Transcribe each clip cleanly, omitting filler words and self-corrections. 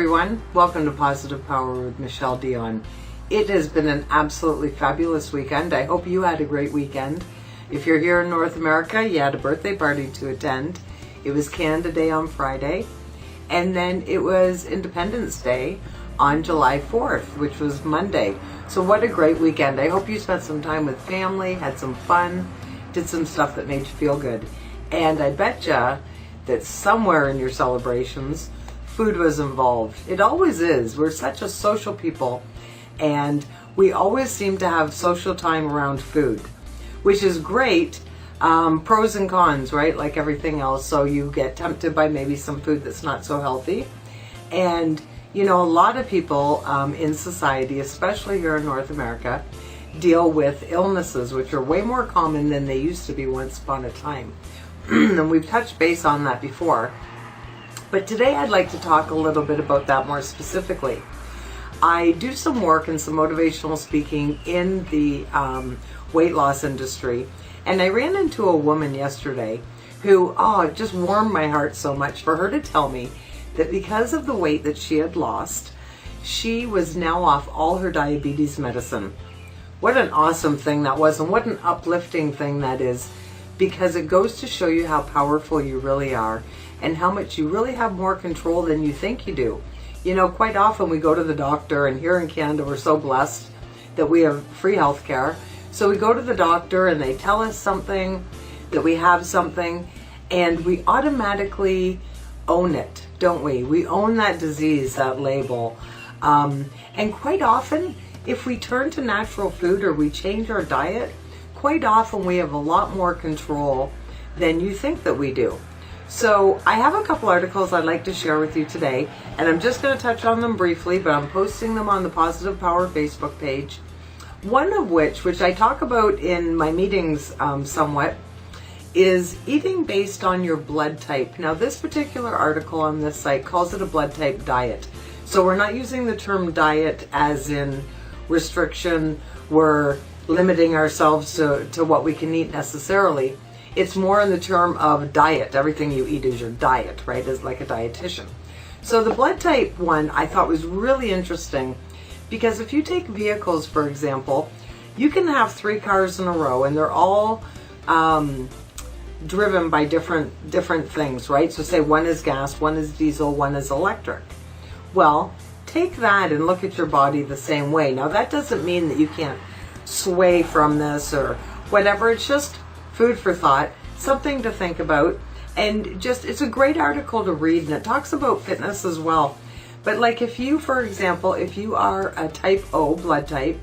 everyone. Welcome to Positive Power with Michele Dionne. It has been an absolutely fabulous weekend. I hope you had a great weekend. If you're here in North America, you had a birthday party to attend. It was Canada Day on Friday. And then it was Independence Day on July 4th, which was Monday. So what a great weekend. I hope you spent some time with family, had some fun, did some stuff that made you feel good. And I betcha that somewhere in your celebrations, food was involved. It always is. We're such a social people, and we always seem to have social time around food, which is great. Pros and cons, right? Like everything else. So you get tempted by maybe some food that's not so healthy. And, you know, a lot of people in society, especially here in North America, deal with illnesses, which are way more common than they used to be once upon a time. And we've touched base on that before. But today I'd like to talk a little bit about that more specifically. I do some work and some motivational speaking in the weight loss industry. And I ran into a woman yesterday who, it just warmed my heart so much for her to tell me that because of the weight that she had lost, she was now off all her diabetes medicine. What an awesome thing that was, and what an uplifting thing that is, because it goes to show you how powerful you really are and how much you really have more control than you think you do. You know, quite often we go to the doctor, and here in Canada we're so blessed that we have free health care. So we go to the doctor and they tell us something, that we have something, and we automatically own it, don't we? We own that disease, that label. And quite often, if we turn to natural food or we change our diet, quite often we have a lot more control than you think that we do. So I have a couple articles I'd like to share with you today, and I'm just going to touch on them briefly, but I'm posting them on the Positive Power Facebook page. One of which I talk about in my meetings somewhat, is eating based on your blood type. Now, this particular article on this site calls it a blood type diet. So we're not using the term diet as in restriction. We're limiting ourselves to what we can eat necessarily. It's more in the term of diet. Everything you eat is your diet, right? It's like a dietitian. So the blood type one I thought was really interesting, because if you take vehicles, for example, you can have 3 cars in a row and they're all driven by different things, right? So say one is gas, one is diesel, one is electric. Well, take that and look at your body the same way. Now, that doesn't mean that you can't sway from this or whatever. It's just food for thought, something to think about, and just, it's a great article to read, and it talks about fitness as well. But like if you, for example, if you are a type O blood type,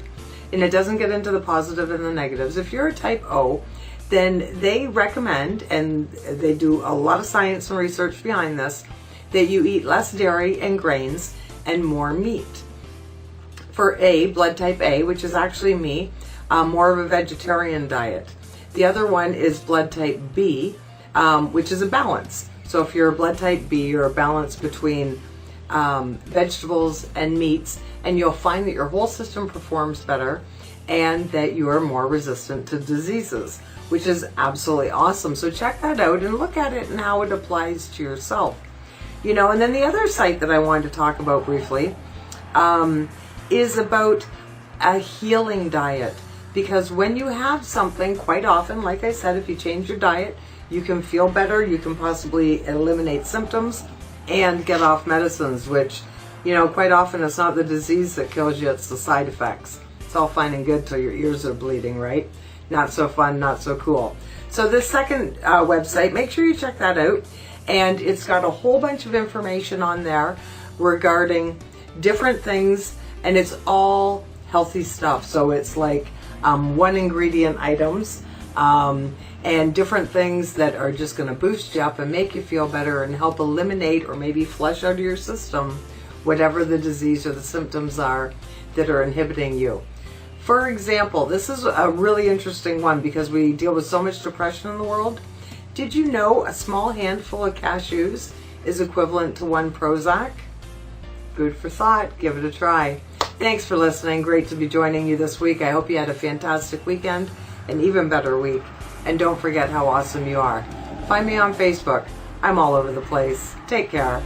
and it doesn't get into the positive and the negatives, if you're a type O, then they recommend, and they do a lot of science and research behind this, that you eat less dairy and grains and more meat. For A, blood type A, which is actually me, more of a vegetarian diet. The other one is blood type B, which is a balance. So if you're a blood type B, you're a balance between vegetables and meats, and you'll find that your whole system performs better and that you are more resistant to diseases, which is absolutely awesome. So check that out and look at it and how it applies to yourself. You know, and then the other site that I wanted to talk about briefly is about a healing diet. Because when you have something, quite often, like I said, if you change your diet, you can feel better, you can possibly eliminate symptoms and get off medicines, which, you know, quite often it's not the disease that kills you, it's the side effects. It's all fine and good till your ears are bleeding, right? Not so fun, not so cool. So this second website, make sure you check that out. And it's got a whole bunch of information on there regarding different things, and it's all healthy stuff. So it's like one ingredient items and different things that are just going to boost you up and make you feel better and help eliminate or maybe flush out of your system whatever the disease or the symptoms are that are inhibiting you. For example, this is a really interesting one because we deal with so much depression in the world. Did you know a small handful of cashews is equivalent to 1 Prozac? Food for thought. Give it a try. Thanks for listening. Great to be joining you this week. I hope you had a fantastic weekend, an even better week. And don't forget how awesome you are. Find me on Facebook. I'm all over the place. Take care.